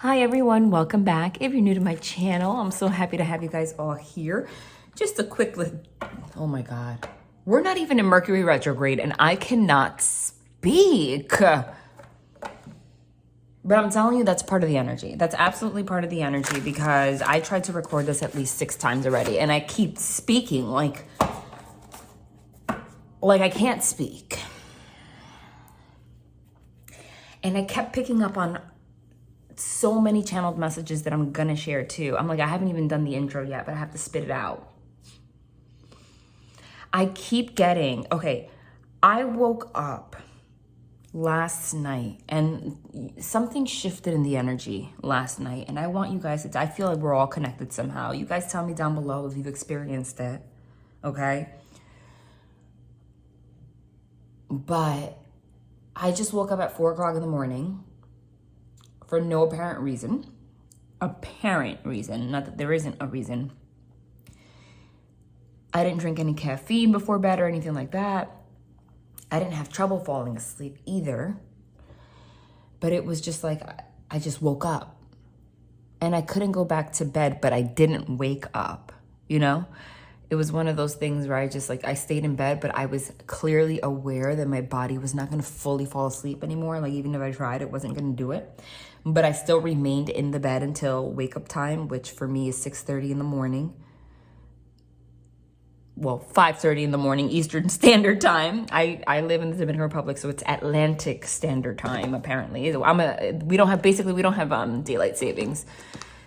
Hi everyone, welcome back. If you're new to my channel, I'm so happy to have you guys all here. Just a quick oh my God. We're not even in Mercury retrograde and I cannot speak. But I'm telling you, that's part of the energy. That's absolutely part of the energy because I tried to record this at least 6 times already and I keep speaking like I can't speak. And I kept picking up on so many channeled messages that I'm gonna share too. I'm like, I haven't even done the intro yet, but I have to spit it out. I keep getting, okay, I woke up last night and something shifted in the energy last night. And I want you guys to, I feel like we're all connected somehow. You guys tell me down below if you've experienced it, okay? But I just woke up at 4 o'clock in the morning for no apparent reason. Apparent reason, not that there isn't a reason. I didn't drink any caffeine before bed or anything like that. I didn't have trouble falling asleep either. But it was just like, I just woke up. And I couldn't go back to bed, but I didn't wake up, you know? It was one of those things where I stayed in bed, but I was clearly aware that my body was not gonna fully fall asleep anymore. Like even if I tried, it wasn't gonna do it. But I still remained in the bed until wake up time, which for me is 6:30 in the morning. Well, 5:30 in the morning, Eastern Standard Time. I live in the Dominican Republic, so it's Atlantic Standard Time, apparently. We don't have daylight savings.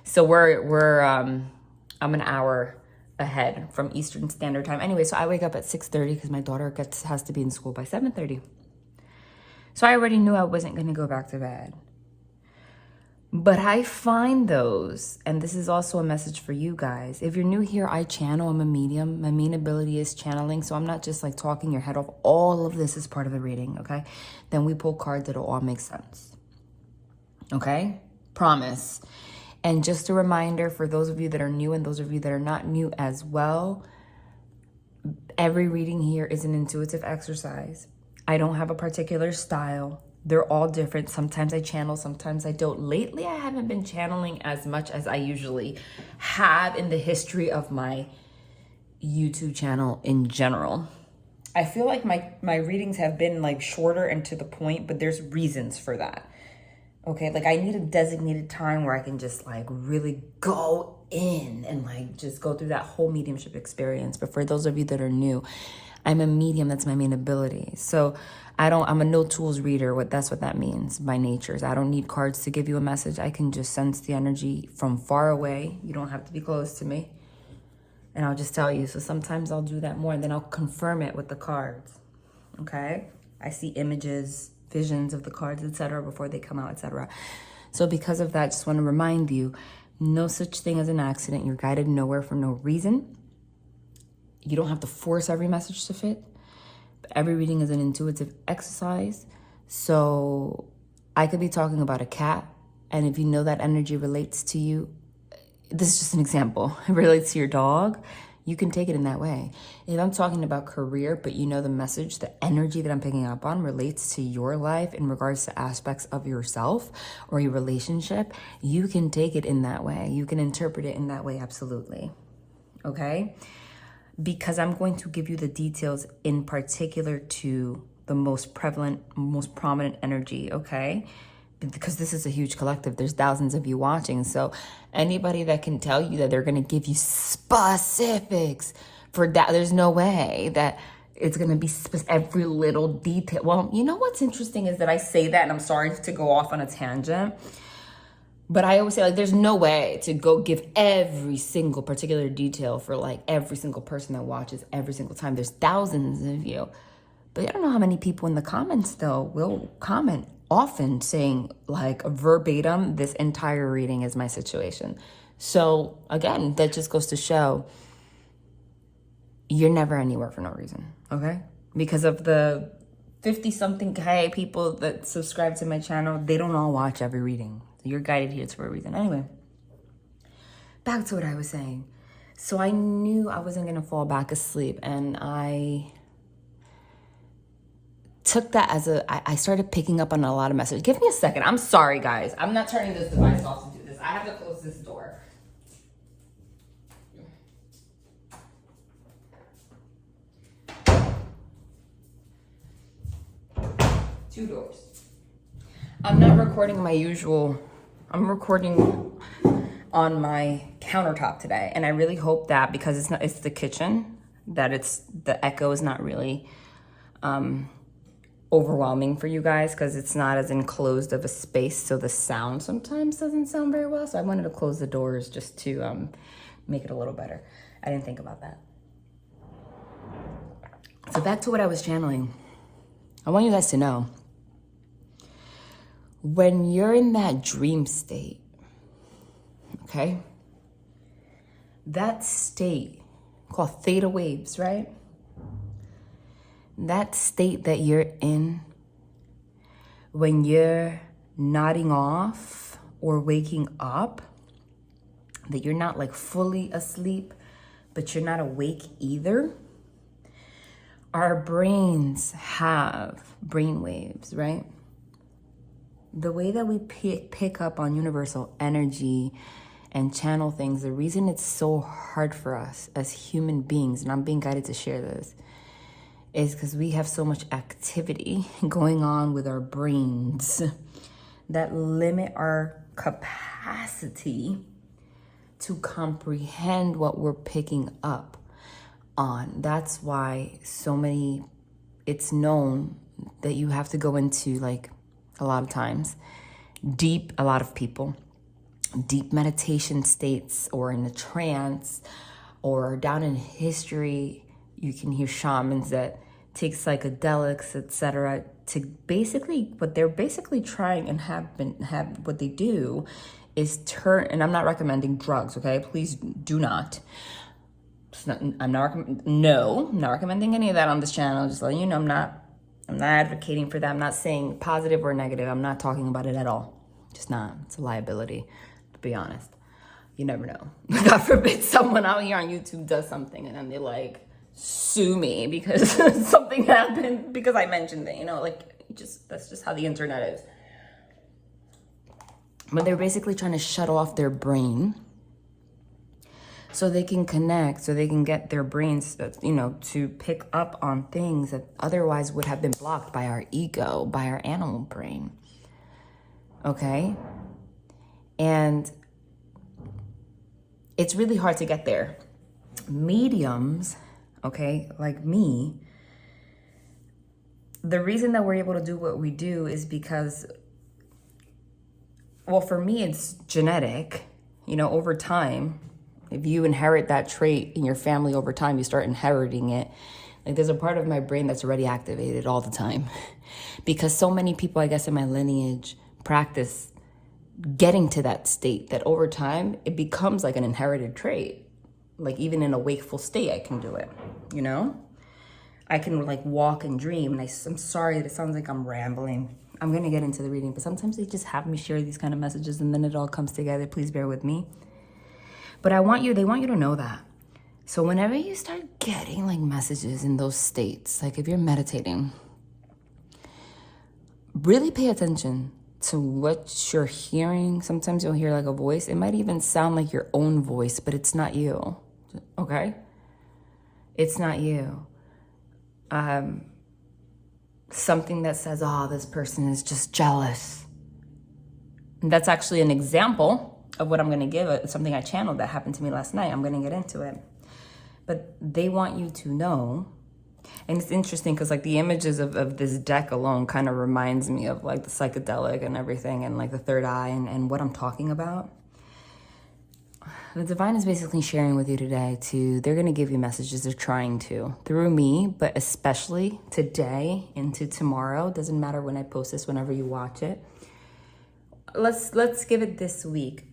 So I'm an hour ahead from Eastern Standard Time. Anyway, so I wake up at 6:30 because my daughter has to be in school by 7:30. So I already knew I wasn't going to go back to bed. But I find those, and this is also a message for you guys. If you're new here, I channel, I'm a medium. My main ability is channeling, so I'm not just like talking your head off. All of this is part of the reading, okay? Then we pull cards that'll all make sense, okay? Promise. And just a reminder for those of you that are new and those of you that are not new as well, every reading here is an intuitive exercise. I don't have a particular style. They're all different. Sometimes I channel, sometimes I don't. Lately, I haven't been channeling as much as I usually have in the history of my YouTube channel in general. I feel like my readings have been like shorter and to the point, but there's reasons for that. Okay, like I need a designated time where I can just like really go in and like just go through that whole mediumship experience. But for those of you that are new, I'm a medium. That's my main ability. So I'm a no tools reader. That's what that means by nature. I don't need cards to give you a message. I can just sense the energy from far away. You don't have to be close to me. And I'll just tell you. So sometimes I'll do that more and then I'll confirm it with the cards. Okay? I see images, visions of the cards, etc. before they come out, etc. So because of that, I just want to remind you, no such thing as an accident. You're guided nowhere for no reason. You don't have to force every message to fit. But every reading is an intuitive exercise. So I could be talking about a cat, and if you know that energy relates to you, this is just an example, it relates to your dog, you can take it in that way. If I'm talking about career, but you know the message, the energy that I'm picking up on relates to your life in regards to aspects of yourself or your relationship, you can take it in that way. You can interpret it in that way, absolutely. Okay? Because I'm going to give you the details in particular to the most prevalent, most prominent energy, okay? Because this is a huge collective. There's thousands of you watching. So anybody that can tell you that they're going to give you specifics for that, there's no way that it's going to be every little detail. Well, you know what's interesting is that I say that, and I'm sorry to go off on a tangent, but I always say, like, there's no way to go give every single particular detail for, like, every single person that watches every single time. There's thousands of you. But I don't know how many people in the comments, though, will comment often saying, like, verbatim, this entire reading is my situation. So, again, that just goes to show you're never anywhere for no reason, okay? Because of the 50-something K people that subscribe to my channel, they don't all watch every reading. You're guided here for a reason. Anyway, back to what I was saying. So I knew I wasn't going to fall back asleep. And took that as I started picking up on a lot of messages. Give me a second. I'm sorry, guys. I'm not turning this device off to do this. I have to close this door. Two doors. I'm not recording my usual, I'm recording on my countertop today. And I really hope that because it's the kitchen, that the echo is not really overwhelming for you guys, because it's not as enclosed of a space. So the sound sometimes doesn't sound very well. So I wanted to close the doors just to make it a little better. I didn't think about that. So back to what I was channeling. I want you guys to know, when you're in that dream state, okay, that state called theta waves, right? That state that you're in when you're nodding off or waking up, that you're not like fully asleep, but you're not awake either. Our brains have brain waves, right? The way that we pick up on universal energy and channel things, the reason it's so hard for us as human beings, and I'm being guided to share this, is because we have so much activity going on with our brains that limit our capacity to comprehend what we're picking up on. That's why it's known that you have to go into, like, a lot of times, a lot of people, deep meditation states, or in a trance, or down in history, you can hear shamans that take psychedelics, etc. to basically, what they're basically trying and have what they do is turn, and I'm not recommending drugs, okay? Please do not. I'm not recommending any of that on this channel. Just letting you know, I'm not advocating for that. I'm not saying positive or negative. I'm not talking about it at all. Just not. It's a liability, to be honest. You never know. God forbid someone out here on YouTube does something and then they like sue me because something happened because I mentioned it. You know, like, that's just how the internet is. But they're basically trying to shut off their brain so they can connect, so they can get their brains, to pick up on things that otherwise would have been blocked by our ego, by our animal brain. Okay? And it's really hard to get there. Mediums, okay, like me, the reason that we're able to do what we do is because, well, for me, it's genetic. Over time, if you inherit that trait in your family over time, you start inheriting it. Like, there's a part of my brain that's already activated all the time. Because so many people, I guess, in my lineage practice getting to that state that over time, it becomes like an inherited trait. Like, even in a wakeful state, I can do it, I can, like, walk and dream. And I'm sorry that it sounds like I'm rambling. I'm going to get into the reading, but sometimes they just have me share these kind of messages and then it all comes together. Please bear with me. But they want you to know that. So whenever you start getting like messages in those states, like if you're meditating, really pay attention to what you're hearing. Sometimes you'll hear like a voice. It might even sound like your own voice, but it's not you. Okay? It's not you. Something that says, oh, this person is just jealous. And that's actually an example of what I'm going to give. It's something I channeled that happened to me last night. I'm going to get into it. But they want you to know. And it's interesting because like the images of this deck alone kind of reminds me of like the psychedelic and everything and like the third eye and what I'm talking about. The divine is basically sharing with you today they're going to give you messages. They're trying to, through me, but especially today into tomorrow. Doesn't matter when I post this, whenever you watch it. Let's give it this week.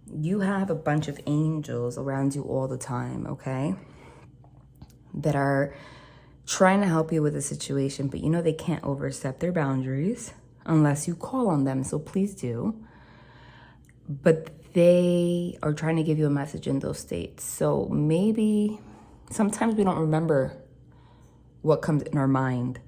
You have a bunch of angels around you all the time, okay? That are trying to help you with a situation, but they can't overstep their boundaries unless you call on them, so please do. But they are trying to give you a message in those states. So maybe sometimes we don't remember what comes in our mind.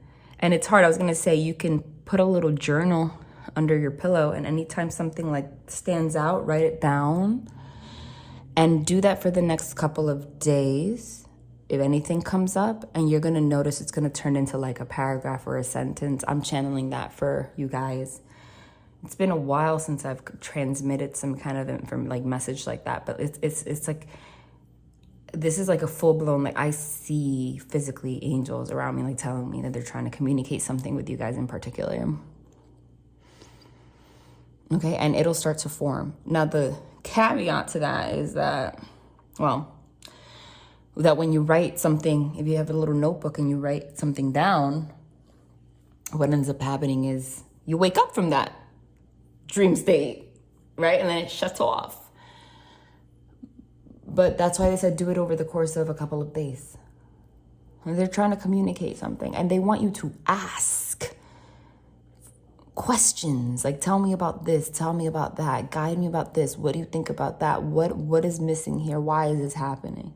And it's hard. I was going to say you can put a little journal under your pillow, and anytime something like stands out, write it down and do that for the next couple of days. If anything comes up, and you're going to notice it's going to turn into like a paragraph or a sentence. I'm channeling that for you guys. It's been a while since I've transmitted some kind of like message like that, but it's like, this is like a full-blown, like I see physically angels around me, like telling me that they're trying to communicate something with you guys in particular. Okay, and it'll start to form. Now, the caveat to that is that, well, that when you write something, if you have a little notebook and you write something down, what ends up happening is you wake up from that dream state, right? And then it shuts off. But that's why they said do it over the course of a couple of days. And they're trying to communicate something, and they want you to ask questions, like tell me about this, tell me about that, guide me about this, what do you think about that, what is missing here, why is this happening?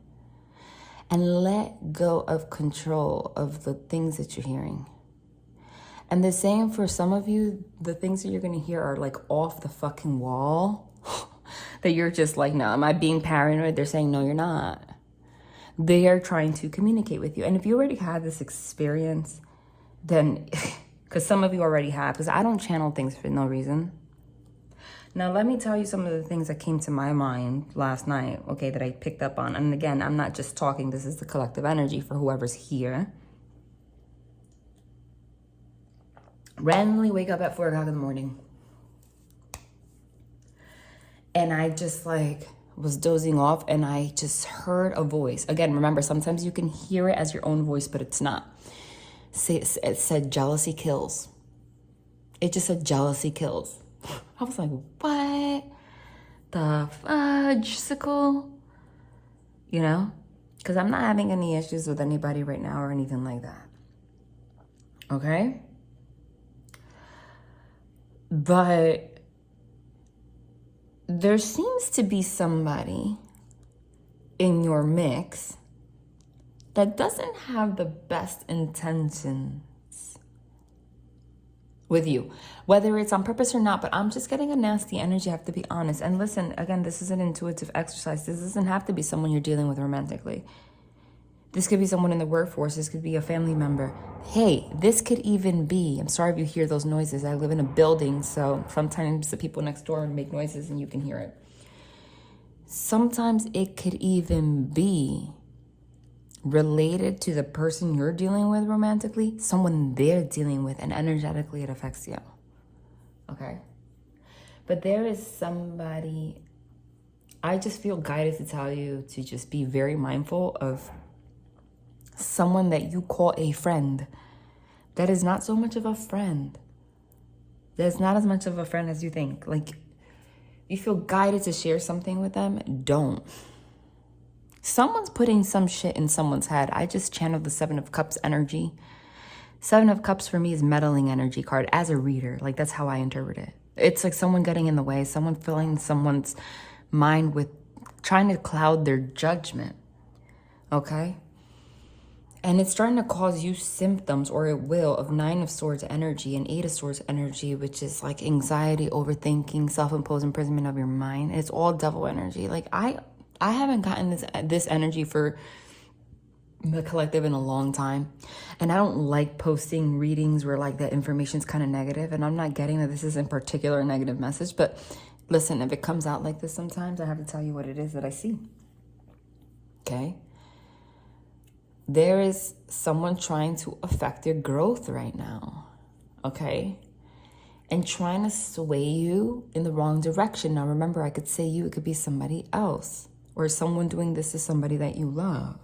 And let go of control of the things that you're hearing. And the same for some of you, the things that you're going to hear are like off the fucking wall that you're just like, no, am I being paranoid? They're saying, no, you're not. They are trying to communicate with you. And if you already had this experience, then, because some of you already have, because I don't channel things for no reason. Now, let me tell you some of the things that came to my mind last night, okay, that I picked up on. And again, I'm not just talking, this is the collective energy for whoever's here. Randomly wake up at 4 o'clock in the morning. And I just like was dozing off, and I just heard a voice. Again, remember, sometimes you can hear it as your own voice, but it's not. It said jealousy kills. It just said jealousy kills. I was like, what the fudge-sicle? You know? Because I'm not having any issues with anybody right now or anything like that. Okay? But there seems to be somebody in your mix that doesn't have the best intentions with you, whether it's on purpose or not. But I'm just getting a nasty energy, I have to be honest. And listen, again, this is an intuitive exercise. This doesn't have to be someone you're dealing with romantically. This could be someone in the workforce. This could be a family member. Hey, this could even be, I'm sorry if you hear those noises. I live in a building, so sometimes the people next door make noises and you can hear it. Sometimes it could even be related to the person you're dealing with romantically, someone they're dealing with, and energetically it affects you. Okay? But there is somebody, I just feel guided to tell you to just be very mindful of someone that you call a friend that is not so much of a friend. That's not as much of a friend as you think. Like, you feel guided to share something with them, don't. Someone's putting some shit in someone's head. I just channeled the 7 of Cups energy. 7 of Cups for me is meddling energy card as a reader. Like, that's how I interpret it. It's like someone getting in the way, someone filling someone's mind with trying to cloud their judgment. Okay? And it's starting to cause you symptoms, or it will, of 9 of Swords energy and 8 of Swords energy, which is like anxiety, overthinking, self-imposed imprisonment of your mind. It's all devil energy. Like, I haven't gotten this energy for the collective in a long time. And I don't like posting readings where like the information's kind of negative. And I'm not getting that this is in particular a negative message. But listen, if it comes out like this sometimes, I have to tell you what it is that I see. Okay? There is someone trying to affect your growth right now, okay? And trying to sway you in the wrong direction. Now, remember, I could say you, it could be somebody else, or someone doing this to somebody that you love.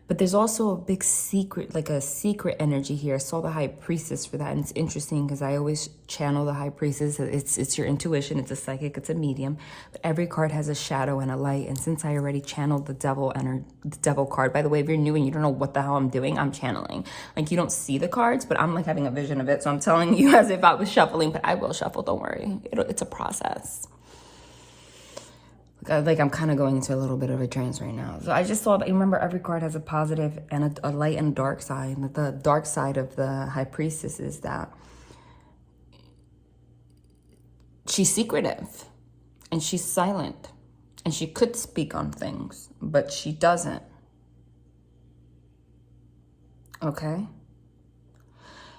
But there's also a big secret, like a secret energy here. I saw the High Priestess for that, and it's interesting because I always channel the High Priestess. It's your intuition, it's a psychic, it's a medium. But every card has a shadow and a light, and since I already channeled the devil card, by the way, if you're new and you don't know what the hell I'm doing, I'm channeling. Like, you don't see the cards, but I'm like having a vision of it, so I'm telling you as if I was shuffling, but I will shuffle, don't worry. It's a process. like I'm kind of going into a little bit of a trance right now. So I just saw that, remember, every card has a positive and a light and a dark side. And the dark side of the High Priestess is that she's secretive and she's silent and she could speak on things, but she doesn't. Okay?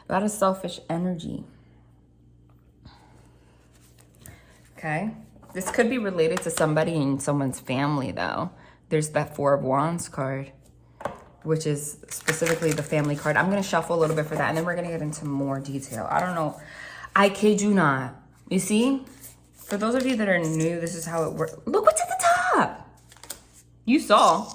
That is selfish energy. Okay? This could be related to somebody in someone's family, though. There's that Four of Wands card, which is specifically the family card. I'm going to shuffle a little bit for that, and then we're going to get into more detail. I don't know. I kid you not. You see? For those of you that are new, this is how it works. Look what's at the top. You saw.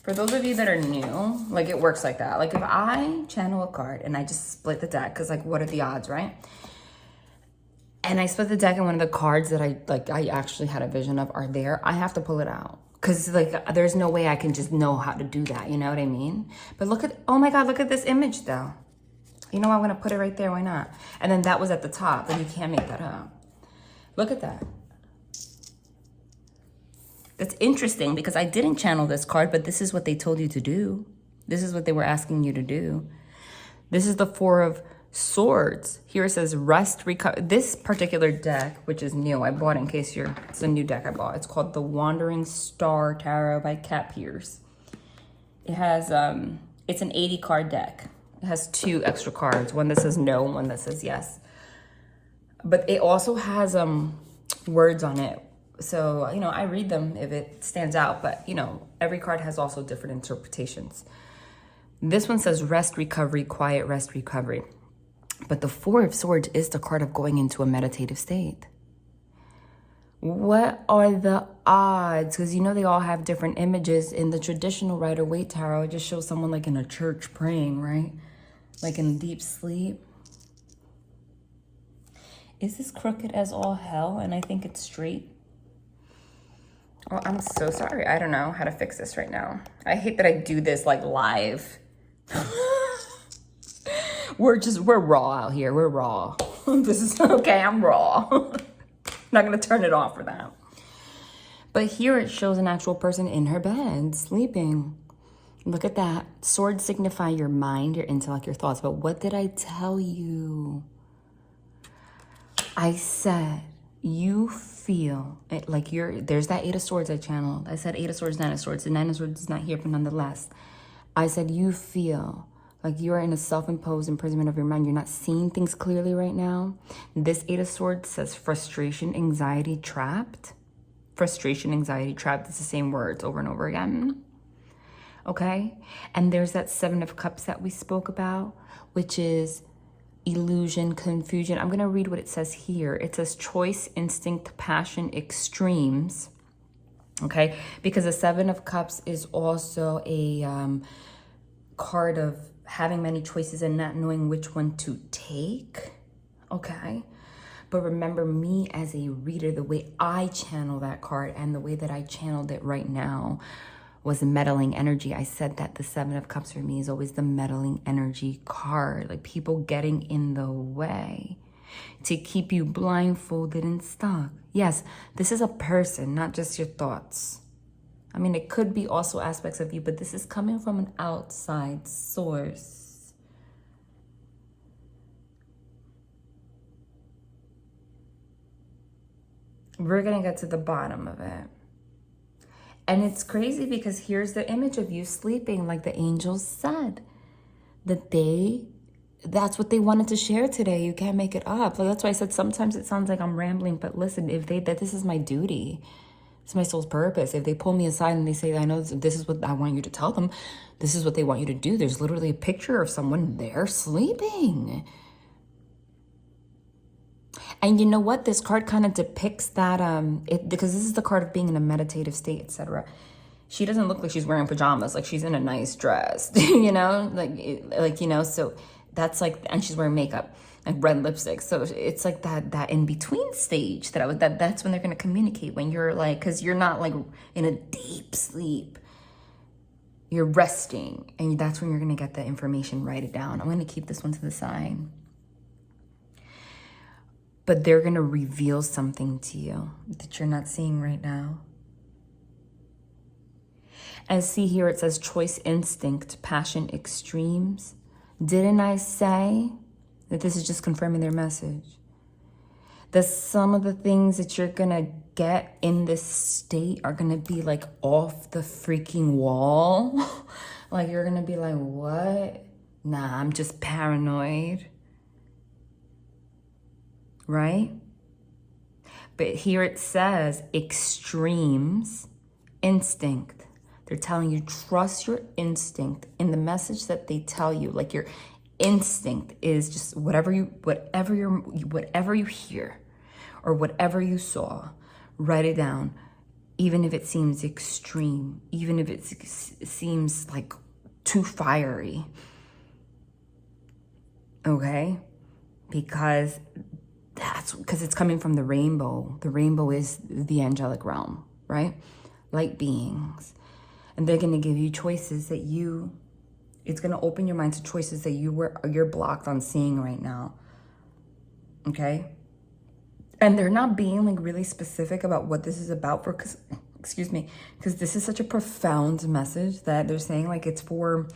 For those of you that are new, like, it works like that. Like, if I channel a card and I just split the deck, because, like, what are the odds, right? And I split the deck and one of the cards that I actually had a vision of are there, I have to pull it out. Because, like, there's no way I can just know how to do that. You know what I mean? But look at, oh my God, look at this image, though. You know, I'm going to put it right there. Why not? And then that was at the top, and you can't make that up. Look at that. That's interesting because I didn't channel this card, but this is what they told you to do. This is what they were asking you to do. This is the Four of Swords. Here it says rest, recover. This particular deck, which is new, I bought in case it's a new deck I bought. It's called the Wandering Star Tarot by Cat Pierce. It has, it's an 80 card deck. It has 2 extra cards, one that says no, one that says yes. But it also has words on it. So, you know, I read them if it stands out, but, you know, every card has also different interpretations. This one says rest, recovery, quiet, rest, recovery. But the Four of Swords is the card of going into a meditative state. What are the odds? Because, you know, they all have different images. In the traditional Rider-Waite Tarot, it just shows someone like in a church praying, right? Like in deep sleep. Is this crooked as all hell? And I think it's straight. Oh, I'm so sorry. I don't know how to fix this right now. I hate that I do this like live. We're raw out here. We're raw. This is okay. I'm raw. Not going to turn it off for that. But here it shows an actual person in her bed sleeping. Look at that. Swords signify your mind, your intellect, your thoughts. But what did I tell you? I said, you feel it like there's that 8 of Swords I channeled. I said 8 of Swords, 9 of Swords. The 9 of Swords is not here, but nonetheless. I said, you feel like you are in a self-imposed imprisonment of your mind. You're not seeing things clearly right now. This 8 of Swords says frustration, anxiety, trapped. Frustration, anxiety, trapped. It's the same words over and over again. Okay? And there's that 7 of Cups that we spoke about, which is illusion, confusion. I'm going to read what it says here. It says choice, instinct, passion, extremes. Okay? Because the 7 of Cups is also a card of having many choices and not knowing which one to take. Okay? But remember, me as a reader, the way I channel that card and the way that I channeled it right now was meddling energy. I said that the 7 of Cups for me is always the meddling energy card, like people getting in the way to keep you blindfolded and stuck. Yes, this is a person, not just your thoughts. I mean, it could be also aspects of you, but this is coming from an outside source. We're gonna get to the bottom of it. And it's crazy because here's the image of you sleeping, like the angels said, that that's what they wanted to share today. You can't make it up. Like, that's why I said sometimes it sounds like I'm rambling, but listen, that this is my duty. It's my soul's purpose. If they pull me aside and they say, I know this is what I want you to tell them, this is what they want you to do. There's literally a picture of someone there sleeping. And you know what? This card kind of depicts that, because this is the card of being in a meditative state, etc. She doesn't look like she's wearing pajamas. Like, she's in a nice dress, you know? Like, you know, so that's like, and she's wearing makeup, like red lipstick. So it's like that in-between stage that's when they're going to communicate, when you're like, because you're not like in a deep sleep. You're resting, and that's when you're going to get the information. Write it down. I'm going to keep this one to the side. but they're going to reveal something to you that you're not seeing right now. And see here, it says choice instinct, passion extremes. Didn't I say that this is just confirming their message? That some of the things that you're going to get in this state are going to be like off the freaking wall. Like you're going to be like, what? Nah, I'm just paranoid. Right? But here it says extremes, instinct. They're telling you, trust your instinct in the message that they tell you. Like your instinct is just whatever you hear or whatever you saw, write it down. Even if it seems extreme, even if it seems like too fiery. Okay? Because it's coming from the rainbow. The rainbow is the angelic realm, right? Light beings. And they're going to give you choices that it's going to open your mind to choices that you're blocked on seeing right now. Okay? And they're not being like really specific about what this is about because this is such a profound message that they're saying like it's for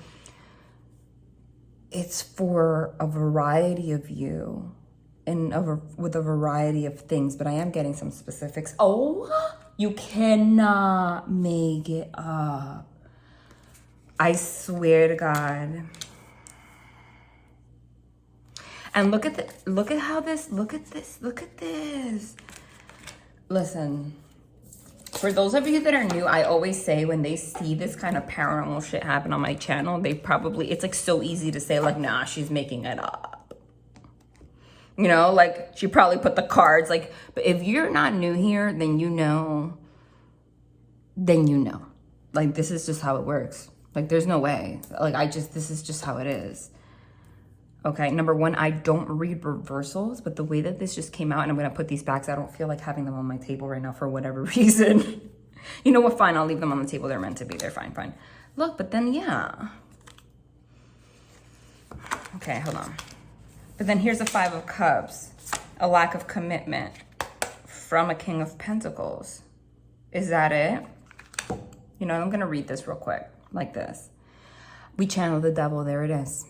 a variety of you and with a variety of things, but I am getting some specifics. Oh, you cannot make it up. I swear to God. And look at this. Look at this. Listen, for those of you that are new, I always say when they see this kind of paranormal shit happen on my channel, it's like so easy to say like, nah, she's making it up. You know, like she probably put the cards like, but if you're not new here, then you know. Like this is just how it works. Like there's no way. Like this is just how it is. Okay, number one, I don't read reversals, but the way that this just came out, and I'm going to put these back, I don't feel like having them on my table right now for whatever reason. You know what? Fine, I'll leave them on the table. They're meant to be. They're fine. Look, but then, yeah. Okay, hold on. But then here's a 5 of Cups, a lack of commitment from a King of Pentacles. Is that it? You know, I'm going to read this real quick, like this. We channel the devil. There it is.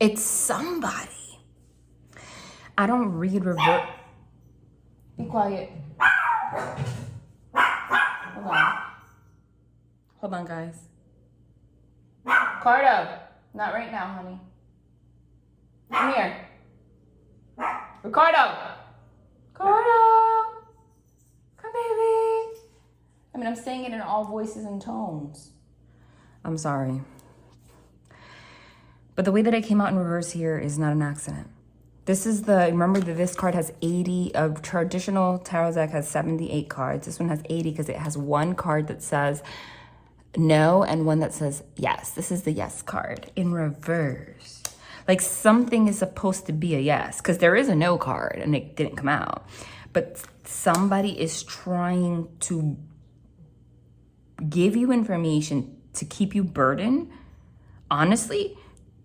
It's somebody. I don't read revert. Be quiet. Hold on, guys. Cardo. Not right now, honey. Come here. Ricardo. Come, baby. I mean, I'm saying it in all voices and tones. I'm sorry. But the way that I came out in reverse here is not an accident. Remember that this card has 80, of traditional tarot deck has 78 cards. This one has 80 because it has one card that says no and one that says yes. This is the yes card in reverse. Like something is supposed to be a yes because there is a no card and it didn't come out. But somebody is trying to give you information to keep you burdened, honestly,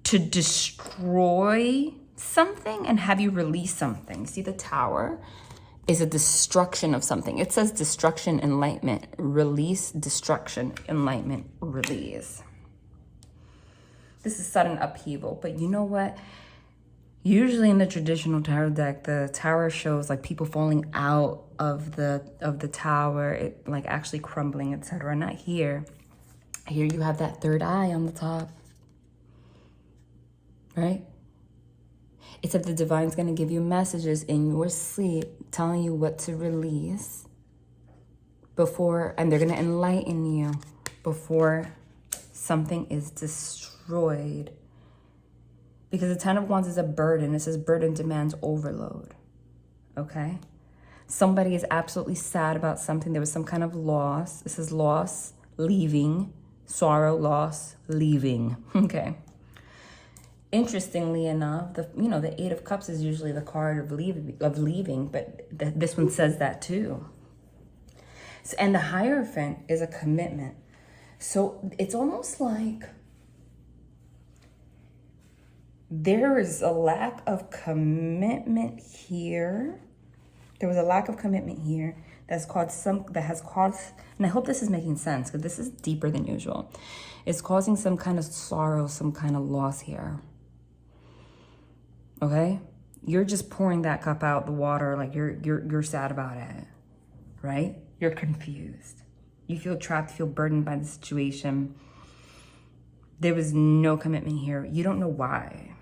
to destroy something and have you release something. See, the Tower is a destruction of something. It says destruction, enlightenment, release, destruction, enlightenment, release. This is sudden upheaval, but you know what? Usually in the traditional tarot deck, the Tower shows like people falling out of the tower, it like actually crumbling, etc. Not here. Here you have that third eye on the top. Right? It's that the divine's going to give you messages in your sleep telling you what to release before, and they're going to enlighten you before something is destroyed. Because the 10 of Wands is a burden. It says burden demands overload. Okay? Somebody is absolutely sad about something. There was some kind of loss. This is loss, leaving, sorrow, loss, leaving. Okay? Interestingly enough, the 8 of Cups is usually the card of leaving, but this one says that too. So, and the Hierophant is a commitment. So it's almost like There is a lack of commitment here. There was a lack of commitment here that has caused, and I hope this is making sense because this is deeper than usual. It's causing some kind of sorrow, some kind of loss here. Okay? You're just pouring that cup out the water, like you're sad about it, right? You're confused. You feel trapped, feel burdened by the situation. There was no commitment here. You don't know why.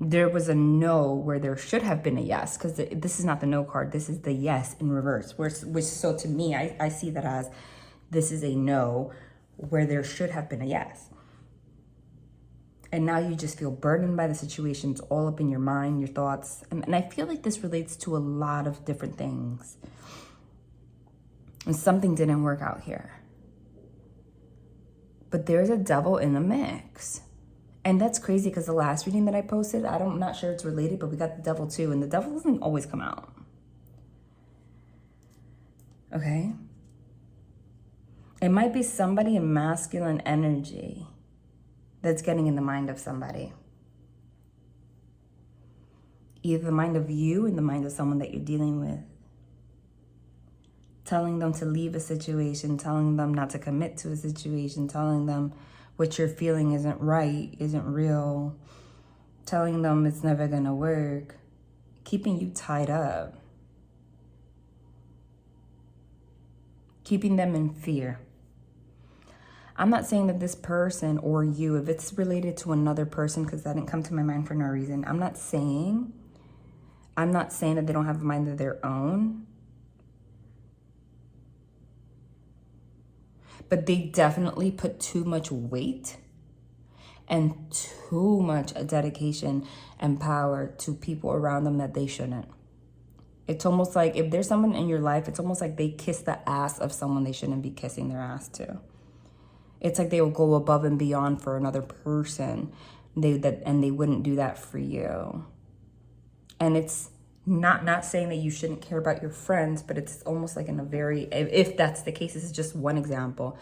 There was a no where there should have been a yes, because this is not the no card. This is the yes in reverse. Which so to me, I see that as this is a no where there should have been a yes. And now you just feel burdened by the situation. It's all up in your mind, your thoughts. And I feel like this relates to a lot of different things. And something didn't work out here. But there's a devil in the mix. And that's crazy because the last reading that I posted, I'm not sure it's related, but we got the devil too. And the devil doesn't always come out. Okay? It might be somebody in masculine energy that's getting in the mind of somebody. Either the mind of you and the mind of someone that you're dealing with. Telling them to leave a situation, telling them not to commit to a situation, telling them what you're feeling isn't right, isn't real, telling them it's never gonna work, keeping you tied up, keeping them in fear. I'm not saying that this person or you, if it's related to another person, because that didn't come to my mind for no reason, I'm not saying that they don't have a mind of their own. But they definitely put too much weight and too much dedication and power to people around them that they shouldn't. It's almost like if there's someone in your life, it's almost like they kiss the ass of someone they shouldn't be kissing their ass to. It's like they will go above and beyond for another person, and they wouldn't do that for you. And it's not saying that you shouldn't care about your friends, but it's almost like in a very, if that's the case, this is just one example,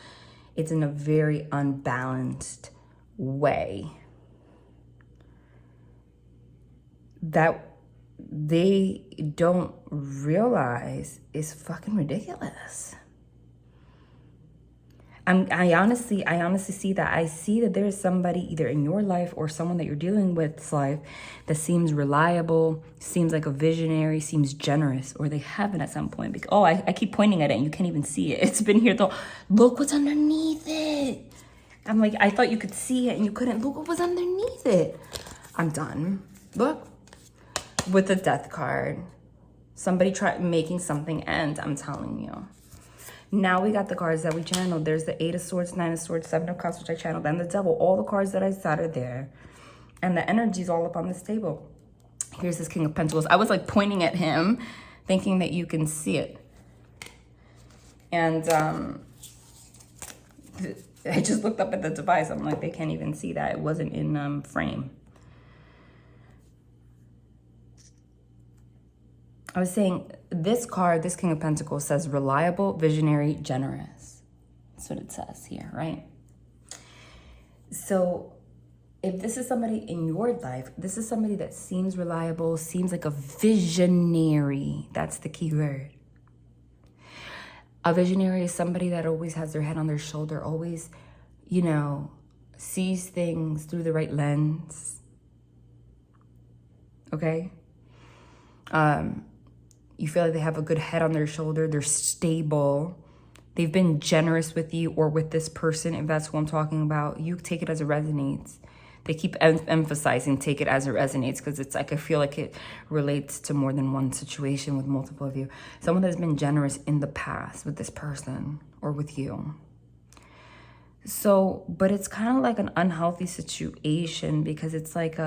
it's in a very unbalanced way that they don't realize is fucking ridiculous. I honestly see that. I see that there's somebody either in your life or someone that you're dealing with's life that seems reliable, seems like a visionary, seems generous, or they have it at some point. Because, I keep pointing at it and you can't even see it. It's been here though. Look what's underneath it. I'm like, I thought you could see it and you couldn't. Look what was underneath it. I'm done. Look. With the death card. Somebody tried making something end, I'm telling you. Now we got the cards that we channeled. There's the 8 of Swords, 9 of Swords, 7 of Cups, which I channeled, and the Devil. All the cards that I said are there. And the energy's all up on this table. Here's this King of Pentacles. I was like pointing at him, thinking that you can see it. And I just looked up at the device. I'm like, they can't even see that. It wasn't in frame. I was saying this card, this King of Pentacles, says reliable, visionary, generous. That's what it says here, right? So if this is somebody in your life, this is somebody that seems reliable, seems like a visionary. That's the key word. A visionary is somebody that always has their head on their shoulder, always, sees things through the right lens. Okay? You feel like they have a good head on their shoulder. They're stable. They've been generous with you or with this person, if that's who I'm talking about. You take it as it resonates. They keep emphasizing take it as it resonates because it's like I feel like it relates to more than one situation with multiple of you. Someone that's been generous in the past with this person or with you. So, but it's kind of like an unhealthy situation because it's like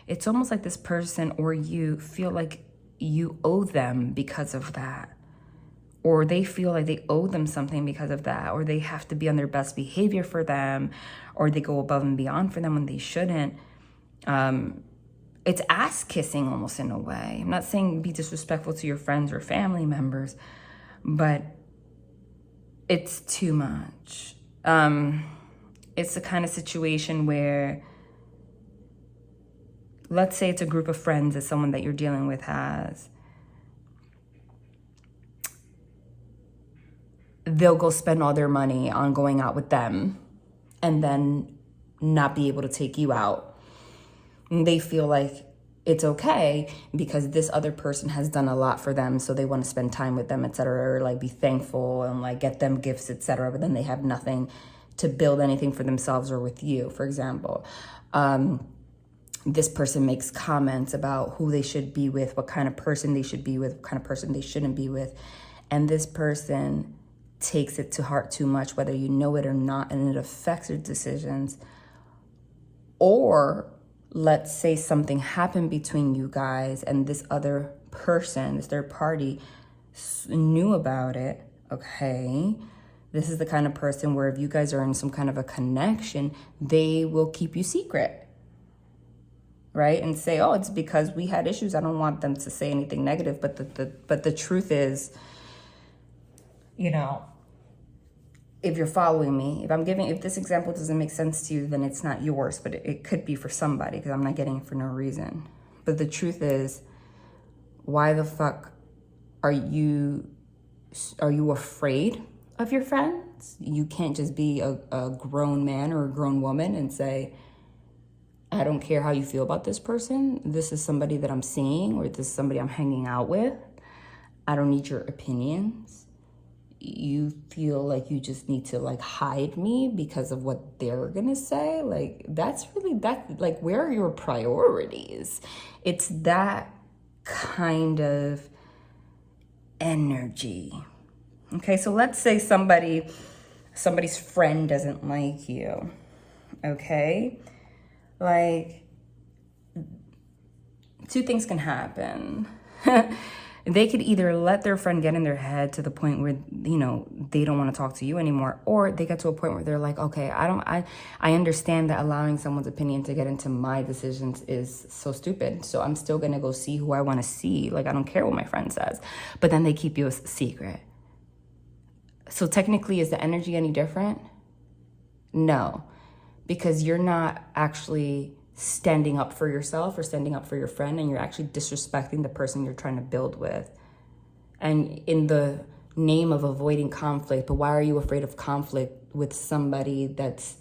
it's almost like this person or you feel like you owe them because of that, or they feel like they owe them something because of that, or they have to be on their best behavior for them, or they go above and beyond for them when they shouldn't. It's ass kissing almost in a way. I'm not saying be disrespectful to your friends or family members, but it's too much. It's the kind of situation where, let's say it's a group of friends that someone that you're dealing with has. They'll go spend all their money on going out with them and then not be able to take you out. And they feel like it's okay because this other person has done a lot for them, so they want to spend time with them, etc., or like be thankful and like get them gifts, etc., but then they have nothing to build anything for themselves or with you. For example, this person makes comments about who they should be with, what kind of person they should be with, what kind of person they shouldn't be with, and this person takes it to heart too much, whether you know it or not, and it affects your decisions. Or let's say something happened between you guys and this other person, this third party, knew about it, okay? This is the kind of person where if you guys are in some kind of a connection, they will keep you secret, right? And say, oh, it's because we had issues. I don't want them to say anything negative. But the truth is, you know, if you're following me, if this example doesn't make sense to you, then it's not yours, but it could be for somebody because I'm not getting it for no reason. But the truth is, why the fuck are you afraid of your friends? You can't just be a grown man or a grown woman and say, I don't care how you feel about this person. This is somebody that I'm seeing, or this is somebody I'm hanging out with. I don't need your opinions. You feel like you just need to like hide me because of what they're gonna say. Like like, where are your priorities? It's that kind of energy. Okay, so let's say somebody's friend doesn't like you. Okay, like, two things can happen. They could either let their friend get in their head to the point where, you know, they don't want to talk to you anymore, or they get to a point where they're like, okay, I understand that allowing someone's opinion to get into my decisions is so stupid, so I'm still going to go see who I want to see. Like, I don't care what my friend says. But then they keep you a secret. So technically, is the energy any different? No, because you're not actually standing up for yourself or standing up for your friend, and you're actually disrespecting the person you're trying to build with. And in the name of avoiding conflict, but why are you afraid of conflict with somebody that's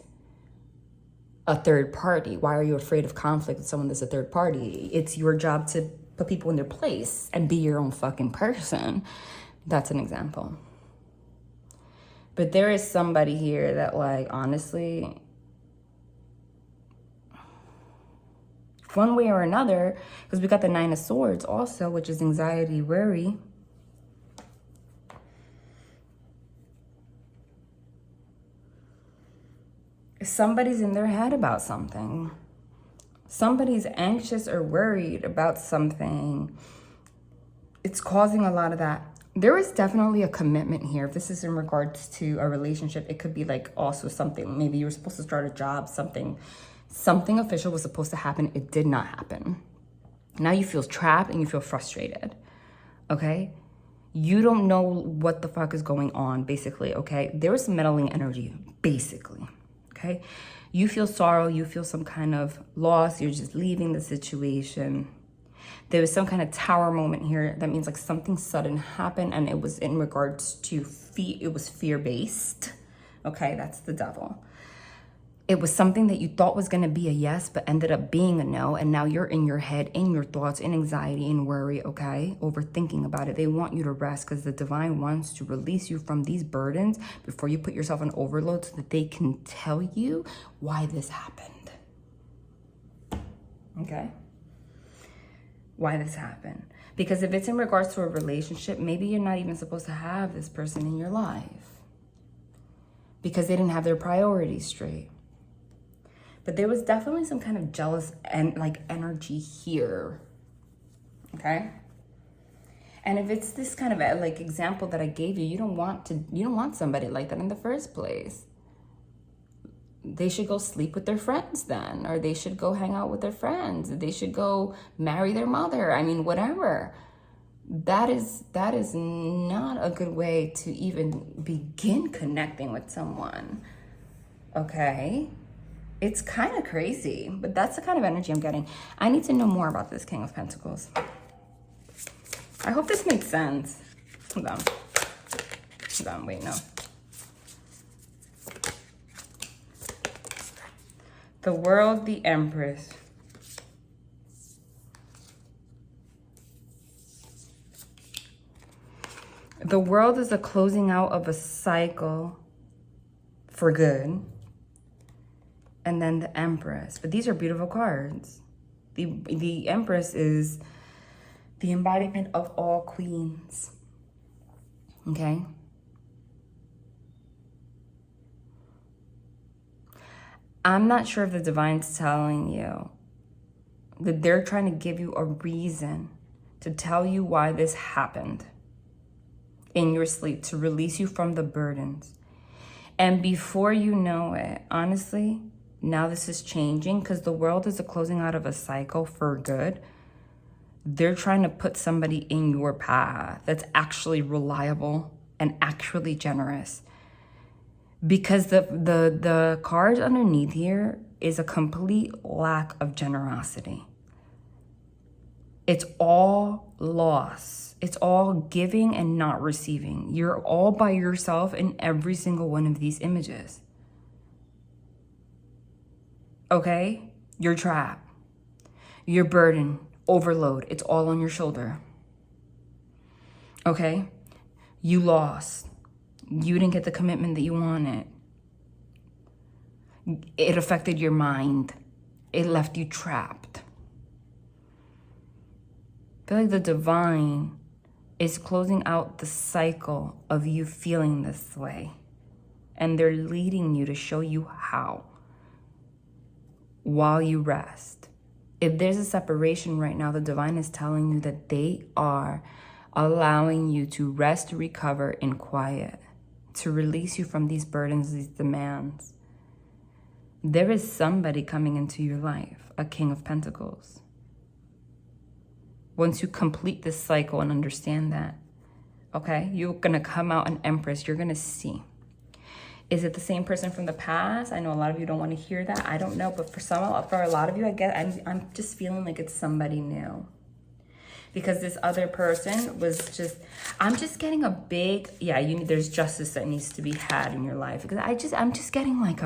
a third party? Why are you afraid of conflict with someone that's a third party? It's your job to put people in their place and be your own fucking person. That's an example. But there is somebody here that, like, honestly, one way or another, because we got the Nine of Swords also, which is anxiety, worry. Somebody's in their head about something. Somebody's anxious or worried about something. It's causing a lot of that. There is definitely a commitment here. If this is in regards to a relationship, it could be like also something. Maybe you were supposed to start a job, something official was supposed to happen. It did not happen. Now you feel trapped and you feel frustrated, okay? You don't know what the fuck is going on, basically, okay? There is some meddling energy, basically, okay? You feel sorrow, you feel some kind of loss, you're just leaving the situation. There was some kind of tower moment here. That means like something sudden happened, and it was in regards to it was fear-based, okay? That's the devil. It was something that you thought was going to be a yes, but ended up being a no. And now you're in your head, in your thoughts, in anxiety, in worry, okay? Overthinking about it. They want you to rest because the divine wants to release you from these burdens before you put yourself on overload so that they can tell you why this happened. Okay? Why this happened. Because if it's in regards to a relationship, maybe you're not even supposed to have this person in your life because they didn't have their priorities straight. But there was definitely some kind of jealous and like energy here, okay? And if it's this kind of like example that I gave you, you don't want somebody like that in the first place. They should go sleep with their friends then, or they should go hang out with their friends. They should go marry their mother. I mean, whatever. That is not a good way to even begin connecting with someone. Okay. It's kind of crazy, but that's the kind of energy I'm getting. I need to know more about this King of Pentacles. I hope this makes sense. Hold on. Hold on, wait, no. The World, the Empress. The World is a closing out of a cycle for good. And then the Empress. But these are beautiful cards. The Empress is the embodiment of all queens. Okay? I'm not sure if the divine's telling you that they're trying to give you a reason to tell you why this happened in your sleep, to release you from the burdens. And before you know it, honestly, now this is changing because the World is a closing out of a cycle for good. They're trying to put somebody in your path that's actually reliable and actually generous. Because the card underneath here is a complete lack of generosity. It's all loss. It's all giving and not receiving. You're all by yourself in every single one of these images. Okay? You're trapped. You're burdened. Overload. It's all on your shoulder. Okay? You lost. You didn't get the commitment that you wanted. It affected your mind. It left you trapped. I feel like the divine is closing out the cycle of you feeling this way. And they're leading you to show you how. While you rest. If there's a separation right now, the divine is telling you that they are allowing you to rest, recover in quiet, to release you from these burdens, these demands. There is somebody coming into your life, a King of Pentacles. Once you complete this cycle and understand that, okay, you're going to come out an Empress. You're going to see. Is it the same person from the past? I know a lot of you don't want to hear that. I don't know, but for a lot of you, I guess I'm just feeling like it's somebody new. Because this other person was just, I'm just getting a big, there's justice that needs to be had in your life. Because I'm just getting like,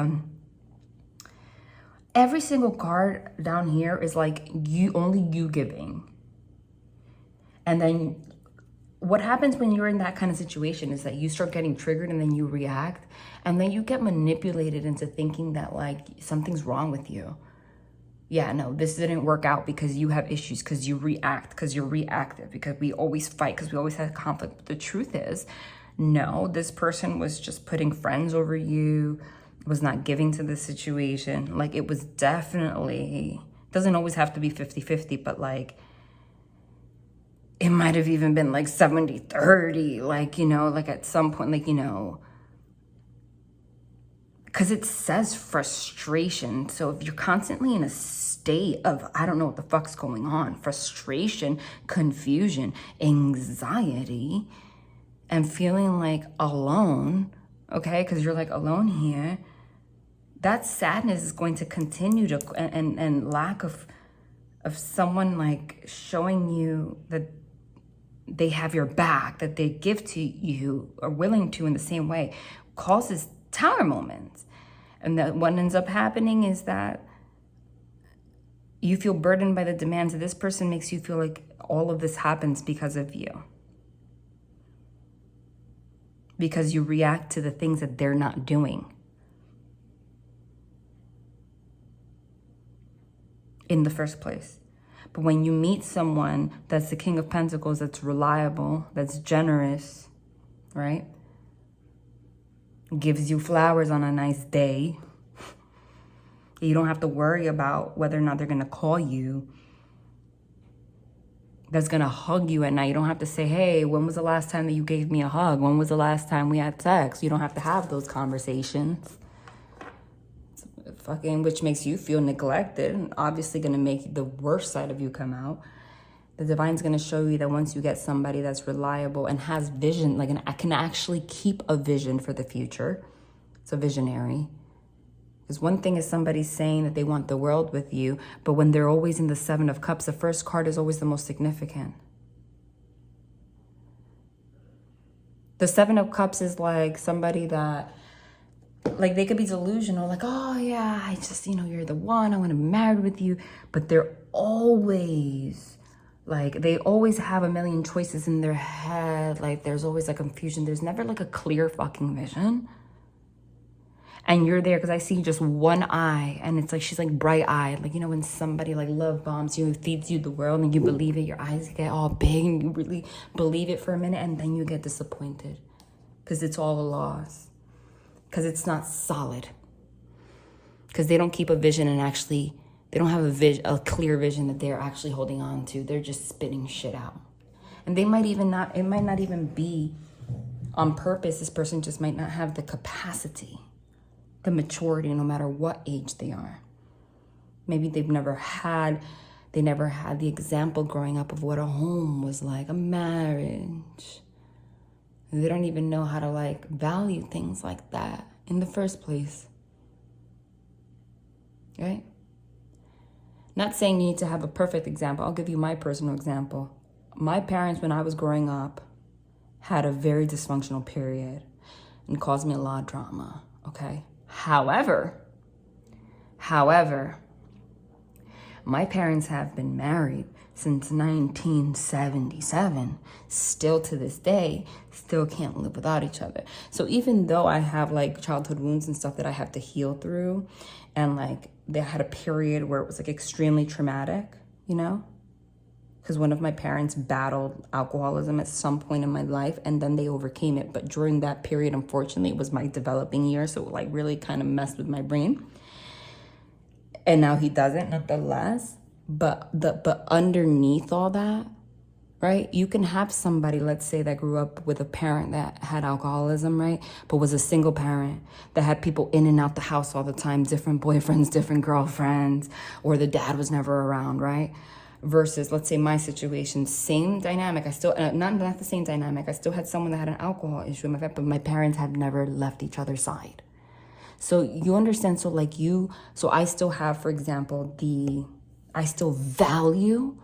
every single card down here is like only you giving. And then what happens when you're in that kind of situation is that you start getting triggered and then you react. And then you get manipulated into thinking that like something's wrong with you. Yeah, no, this didn't work out because you have issues, because you react, because you're reactive, because we always fight, because we always have conflict. But the truth is, no, this person was just putting friends over you, was not giving to the situation. Like it was definitely, doesn't always have to be 50-50, but like, it might have even been like 70-30, like, like at some point, like, because it says frustration. So if you're constantly in a state of, I don't know what the fuck's going on, frustration, confusion, anxiety, and feeling like alone, okay, because you're like alone here, that sadness is going to continue to, and lack of someone like showing you that they have your back, that they give to you, are willing to in the same way, causes tower moments. And that what ends up happening is that you feel burdened by the demands of this person, makes you feel like all of this happens because of you. Because you react to the things that they're not doing. In the first place. But when you meet someone that's the King of Pentacles, that's reliable, that's generous, right? Gives you flowers on a nice day. You don't have to worry about whether or not they're going to call you. That's going to hug you at night. You don't have to say, hey, when was the last time that you gave me a hug? When was the last time we had sex? You don't have to have those conversations. Which makes you feel neglected, and obviously going to make the worst side of you come out. The divine's going to show you that once you get somebody that's reliable and has vision, like can actually keep a vision for the future, it's a visionary, Because one thing is somebody saying that they want the world with you, but when they're always in the Seven of Cups, the first card is always the most significant. The Seven of Cups is like somebody that, like, they could be delusional, like, oh yeah, I just, you know, you're the one, I want to be married with you. But they're always, like, they always have a million choices in their head. Like, there's always a confusion. There's never like a clear fucking vision. And you're there because I see just one eye, and it's like she's like bright eyed. Like, you know, when somebody like love bombs you and feeds you the world and you believe it, your eyes get all big and you really believe it for a minute, and then you get disappointed because it's all a loss, because it's not solid, because they don't keep a vision, and actually they don't have a clear vision that they're actually holding on to. They're just spitting shit out. And they might even not, it might not even be on purpose. This person just might not have the capacity, the maturity, no matter what age they are. Maybe they never had the example growing up of what a home was like, a marriage. They don't even know how to like value things like that in the first place. Right? Not saying you need to have a perfect example. I'll give you my personal example. My parents, when I was growing up, had a very dysfunctional period and caused me a lot of drama, okay? However, my parents have been married since 1977, still to this day, still can't live without each other. So even though I have like childhood wounds and stuff that I have to heal through, and like they had a period where it was like extremely traumatic, you know? Because one of my parents battled alcoholism at some point in my life, and then they overcame it. But during that period, unfortunately, it was my developing year, so it like really kind of messed with my brain. And now he doesn't, nonetheless. But underneath all that, right? You can have somebody, let's say, that grew up with a parent that had alcoholism, right? But was a single parent that had people in and out the house all the time, different boyfriends, different girlfriends, or the dad was never around, right? Versus, let's say, my situation, same dynamic. I still, not the same dynamic. I still had someone that had an alcohol issue in my family, but my parents had never left each other's side. So you understand, so I still have, for example, I still value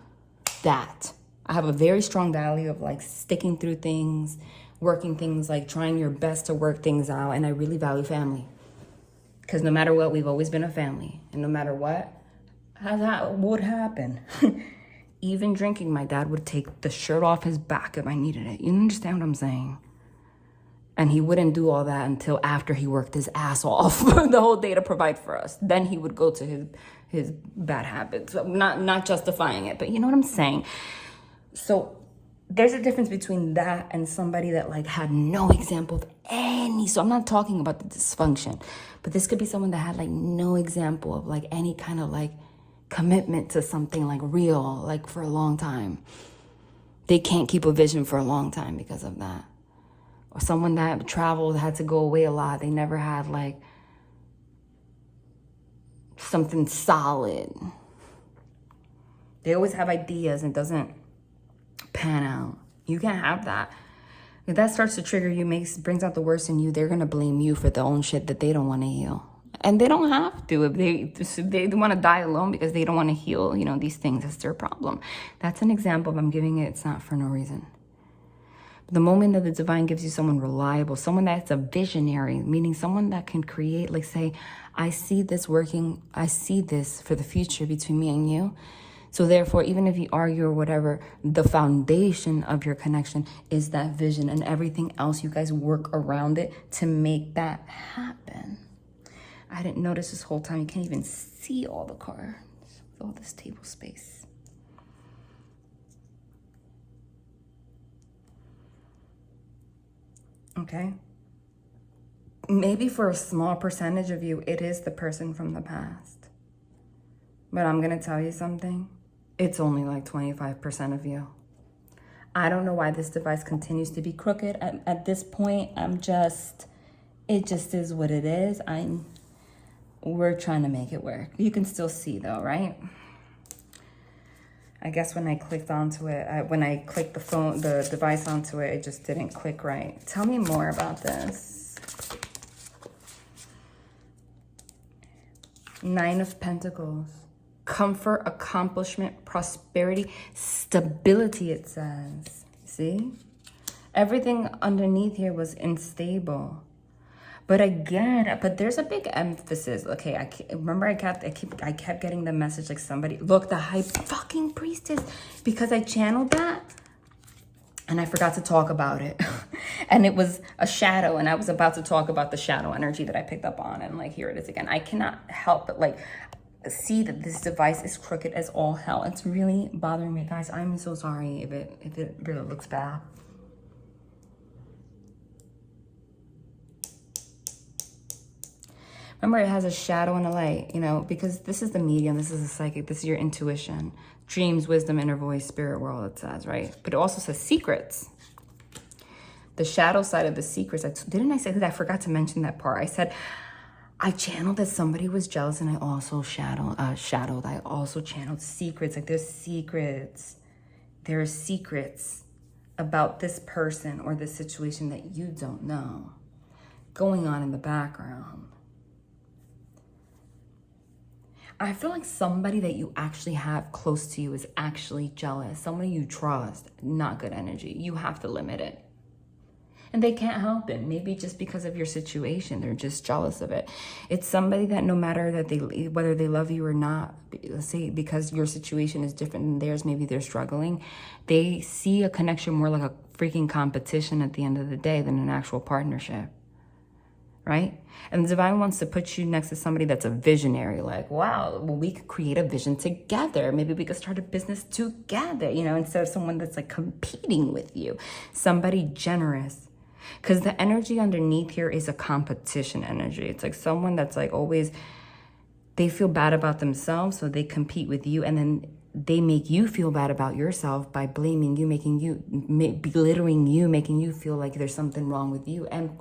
that. I have a very strong value of like sticking through things, working things, like trying your best to work things out. And I really value family. Because no matter what, we've always been a family. And no matter what would happen. Even drinking, my dad would take the shirt off his back if I needed it. You understand what I'm saying? And he wouldn't do all that until after he worked his ass off the whole day to provide for us. Then he would go to his bad habits. Not justifying it, but you know what I'm saying? So there's a difference between that and somebody that like had no example of any. So I'm not talking about the dysfunction, but this could be someone that had like no example of like any kind of like commitment to something like real, like for a long time. They can't keep a vision for a long time because of that. Or someone that traveled, had to go away a lot. They never had like something solid. They always have ideas and it doesn't pan out. You can't have that. If that starts to trigger you, brings out the worst in you, they're going to blame you for their own shit that they don't want to heal. And they don't have to. If they want to die alone because they don't want to heal, you know, these things, that's their problem. That's an example. If I'm giving it, it's not for no reason. But the moment that the divine gives you someone reliable, someone that's a visionary, meaning someone that can create, like say, I see this working, I see this for the future between me and you. So therefore, even if you argue or whatever, the foundation of your connection is that vision, and everything else, you guys work around it to make that happen. I didn't notice this whole time. You can't even see all the cards with all this table space. Okay? Maybe for a small percentage of you, it is the person from the past. But I'm going to tell you something. It's only like 25% of you. I don't know why this device continues to be crooked. At this point, it just is what it is. We're trying to make it work. You can still see though, right? I guess when I clicked onto it, when I clicked the device onto it, it just didn't click right. Tell me more about this. Nine of Pentacles. Comfort, accomplishment, prosperity, stability, it says. See? Everything underneath here was unstable. But again, but there's a big emphasis. Okay, I kept getting the message like somebody, look, the High fucking Priestess, because I channeled that and I forgot to talk about it. And it was a shadow, and I was about to talk about the shadow energy that I picked up on, and like, here it is again. I cannot help but like see that this device is crooked as all hell. It's really bothering me, guys. I'm so sorry if it really looks bad. Remember, it has a shadow and a light, you know, because this is the medium, this is the psychic, this is your intuition, dreams, wisdom, inner voice, spirit world, it says, right? But it also says secrets. The shadow side of the secrets, didn't I say that? I forgot to mention that part. I said, I channeled that somebody was jealous, and I also I also channeled secrets. Like there's secrets. There are secrets about this person or this situation that you don't know going on in the background. I feel like somebody that you actually have close to you is actually jealous. Somebody you trust, not good energy. You have to limit it. And they can't help it. Maybe just because of your situation, they're just jealous of it. It's somebody that no matter that whether they love you or not, let's say because your situation is different than theirs, maybe they're struggling. They see a connection more like a freaking competition at the end of the day than an actual partnership. Right? And the divine wants to put you next to somebody that's a visionary, like, wow, well, we could create a vision together. Maybe we could start a business together, you know, instead of someone that's like competing with you. Somebody generous. Because the energy underneath here is a competition energy. It's like someone that's like always, they feel bad about themselves, so they compete with you, and then they make you feel bad about yourself by blaming you, belittling you, making you feel like there's something wrong with you. And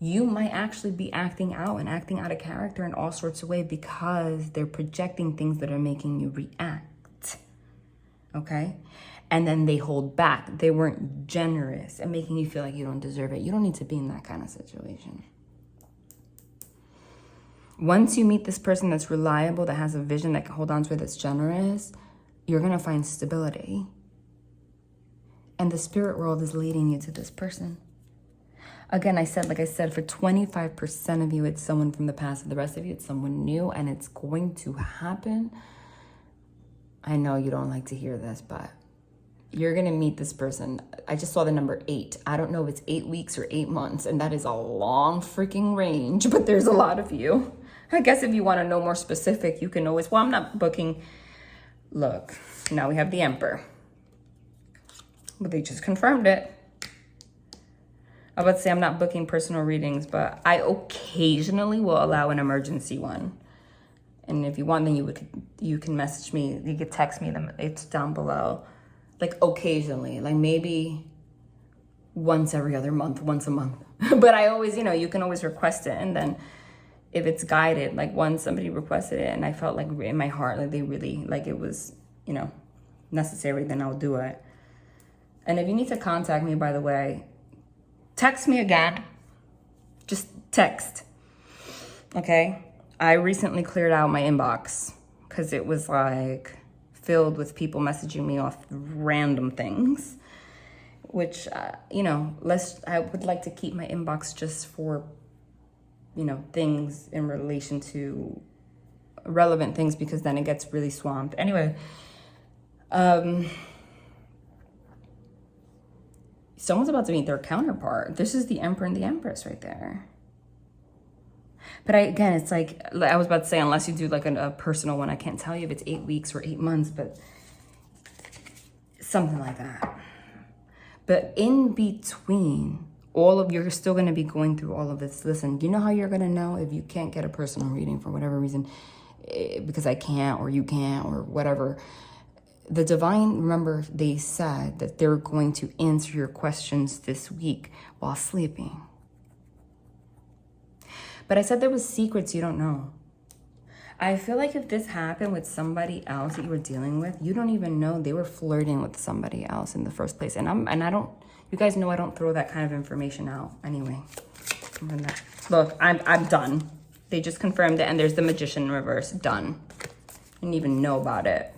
you might actually be acting out of character in all sorts of ways because they're projecting things that are making you react. Okay? And then they hold back. They weren't generous and making you feel like you don't deserve it. You don't need to be in that kind of situation. Once you meet this person that's reliable, that has a vision, that can hold on to it, that's generous, you're going to find stability. And the spirit world is leading you to this person. Again, like I said, for 25% of you, it's someone from the past. For the rest of you, it's someone new, and it's going to happen. I know you don't like to hear this, but you're going to meet this person. I just saw the number 8. I don't know if it's 8 weeks or 8 months, and that is a long freaking range, but there's a lot of you. I guess if you want to know more specific, you can always, well, I'm not booking. Look, now we have the Emperor. But they just confirmed it. I would say I'm not booking personal readings, but I occasionally will allow an emergency one. And if you want, then you can message me. You could text me them. It's down below. Like occasionally, like maybe once every other month, once a month. But I always, you can always request it. And then if it's guided, like once somebody requested it and I felt like in my heart, like they really, like it was, necessary, then I'll do it. And if you need to contact me, by the way, text me again. Just text. Okay? I recently cleared out my inbox because it was like filled with people messaging me off random things, which, I would like to keep my inbox just for, things in relation to relevant things, because then it gets really swamped. Anyway, someone's about to meet their counterpart. This is the Emperor and the Empress right there. But again, it's like I was about to say, unless you do like a personal one, I can't tell you if it's 8 weeks or 8 months, but something like that. But in between, you're still going to be going through all of this. Listen, you know how you're going to know if you can't get a personal reading for whatever reason, because I can't, or you can't, or whatever. The divine, remember, they said that they're going to answer your questions this week while sleeping. But I said there was secrets you don't know. I feel like if this happened with somebody else that you were dealing with, you don't even know they were flirting with somebody else in the first place. And I don't, you guys know I don't throw that kind of information out anyway. Look, I'm done. They just confirmed it, and there's the Magician in reverse. Done. Didn't even know about it.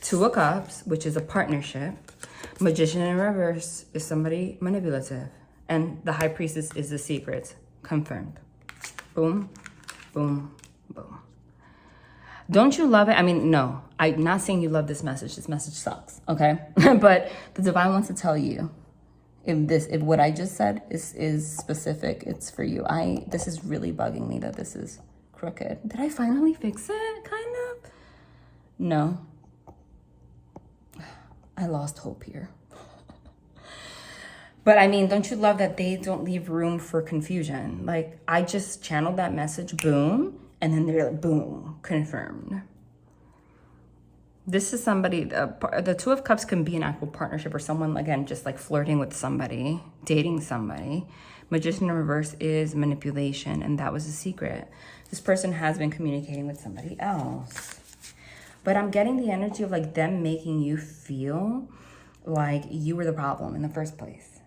Two of Cups, which is a partnership. Magician in reverse is somebody manipulative. And the High Priestess is the secret. Confirmed. Boom, boom, boom. Don't you love it? I mean, no. I'm not saying you love this message. This message sucks, okay? But the divine wants to tell you, if what I just said is specific, it's for you. This is really bugging me that this is crooked. Did I finally fix it? Kind of? No. I lost hope here. But I mean, don't you love that they don't leave room for confusion? Like, I just channeled that message, boom, and then they're like, boom, confirmed. This is somebody, the Two of Cups can be an actual partnership or someone, again, just like flirting with somebody, dating somebody. Magician in reverse is manipulation, and that was a secret. This person has been communicating with somebody else. But I'm getting the energy of like them making you feel like you were the problem in the first place.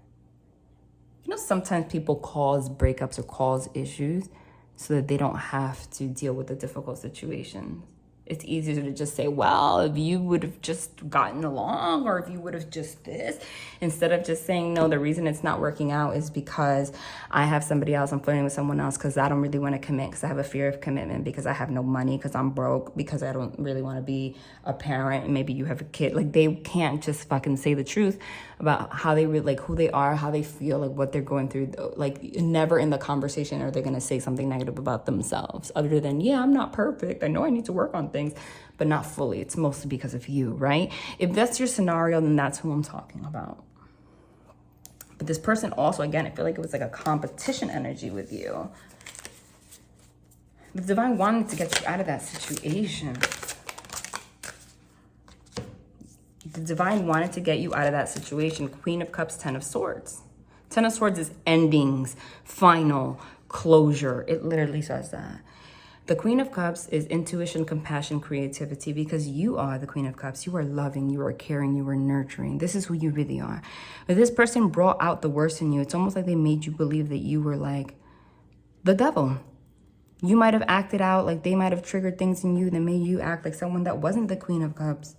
You know, sometimes people cause breakups or cause issues so that they don't have to deal with the difficult situations. It's easier to just say, well, if you would have just gotten along, or if you would have just this, instead of just saying, no, the reason it's not working out is because I have somebody else, I'm flirting with someone else because I don't really want to commit, because I have a fear of commitment, because I have no money, because I'm broke, because I don't really want to be a parent, and maybe you have a kid. Like, they can't just fucking say the truth about how they really, like, who they are, how they feel, like what they're going through. Like, never in the conversation are they going to say something negative about themselves, other than, yeah, I'm not perfect, I know I need to work on things, but not fully. It's mostly because of you, right? If that's your scenario, then that's who I'm talking about. But this person also, again, I feel like it was like a competition energy with you. The divine wanted to get you out of that situation. The divine wanted to get you out of that situation. Queen of Cups, Ten of Swords. Ten of Swords is endings, final, closure. It literally says that. The Queen of Cups is intuition, compassion, creativity, because you are the Queen of Cups. You are loving, you are caring, you are nurturing. This is who you really are. But this person brought out the worst in you. It's almost like they made you believe that you were like the devil. You might have acted out, like they might have triggered things in you that made you act like someone that wasn't the Queen of Cups.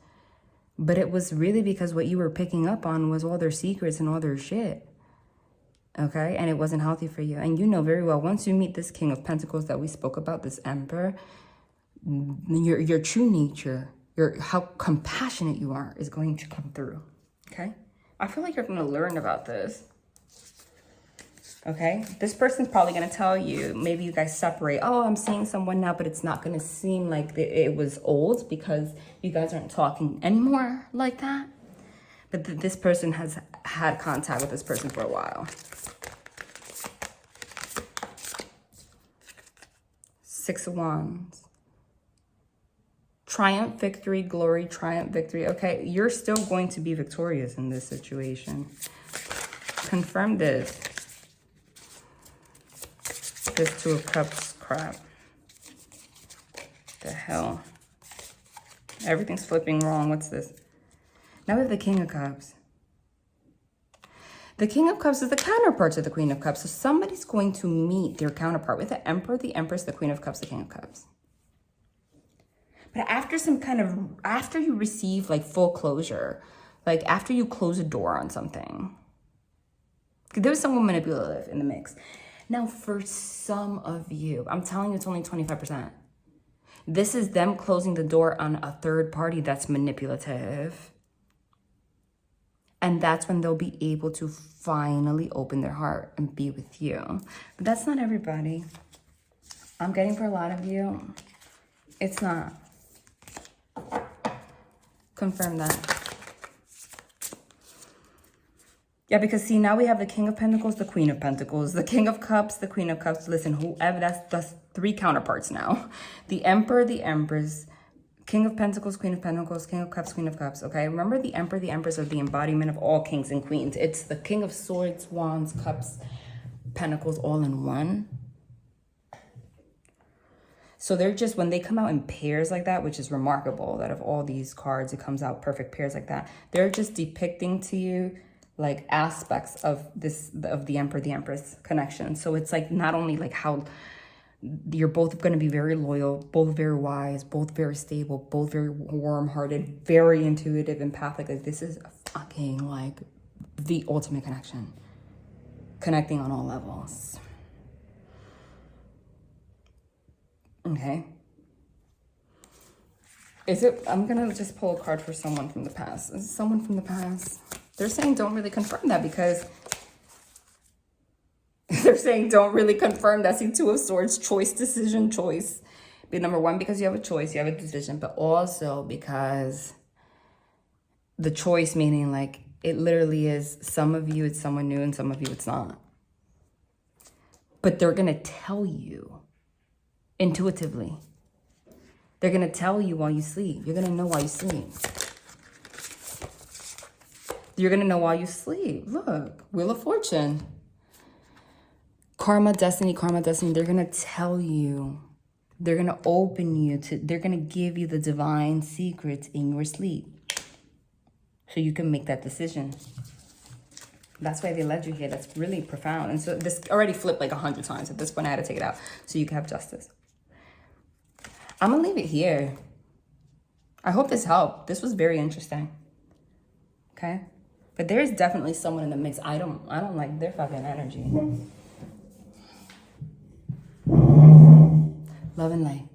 But it was really because what you were picking up on was all their secrets and all their shit. Okay, and it wasn't healthy for you. And you know very well, once you meet this King of Pentacles that we spoke about, this Emperor, your true nature, how compassionate you are is going to come through. Okay, I feel like you're going to learn about this. Okay, this person's probably going to tell you, maybe you guys separate. Oh, I'm seeing someone now, but it's not going to seem like it was old because you guys aren't talking anymore like that. But this person has had contact with this person for a while. Six of Wands. Triumph, victory, glory, triumph, victory. Okay, you're still going to be victorious in this situation. Confirm this. This Two of Cups crap. The hell? Everything's flipping wrong. What's this? Now we have the King of Cups. The King of Cups is the counterpart to the Queen of Cups. So somebody's going to meet their counterpart with the Emperor, the Empress, the Queen of Cups, the King of Cups. But after you receive like full closure, like after you close a door on something, there's someone manipulative in the mix. Now, for some of you, I'm telling you, it's only 25%. This is them closing the door on a third party that's manipulative. And that's when they'll be able to finally open their heart and be with you. But that's not everybody. I'm getting for a lot of you, it's not. Confirm that. Yeah, because see, now we have the King of Pentacles, the Queen of Pentacles, the King of Cups, the Queen of Cups. Listen, whoever, that's three counterparts now. The Emperor, the Empress, King of Pentacles, Queen of Pentacles, King of Cups, Queen of Cups, okay? Remember, the Emperor, the Empress are the embodiment of all kings and queens. It's the King of Swords, Wands, Cups, Pentacles, all in one. So they're just, when they come out in pairs like that, which is remarkable, that of all these cards, it comes out perfect pairs like that. They're just depicting to you like aspects of this, of the Emperor, the Empress connection. So it's like not only like how You're both going to be very loyal, both very wise, both very stable, both very warm-hearted, very intuitive, empathic. Like, this is fucking like the ultimate connection. Connecting on all levels. Okay. I'm going to just pull a card for someone from the past. Is it someone from the past? They're saying don't really confirm that, because they're saying don't really confirm that. See, Two of Swords, choice, decision, choice. But number one, because you have a choice, you have a decision, but also because the choice meaning like it literally is, some of you it's someone new and some of you it's not. But they're going to tell you intuitively. They're going to tell you while you sleep. You're going to know while you sleep. You're going to know while you sleep. Look, Wheel of Fortune. Karma, destiny, they're going to tell you. They're going to open you to, they're going to give you the divine secrets in your sleep. So you can make that decision. That's why they led you here. That's really profound. And so this already flipped like 100 times. At this point, I had to take it out so you can have justice. I'm going to leave it here. I hope this helped. This was very interesting. Okay? But there's definitely someone in the mix. I don't like their fucking energy. Love and light.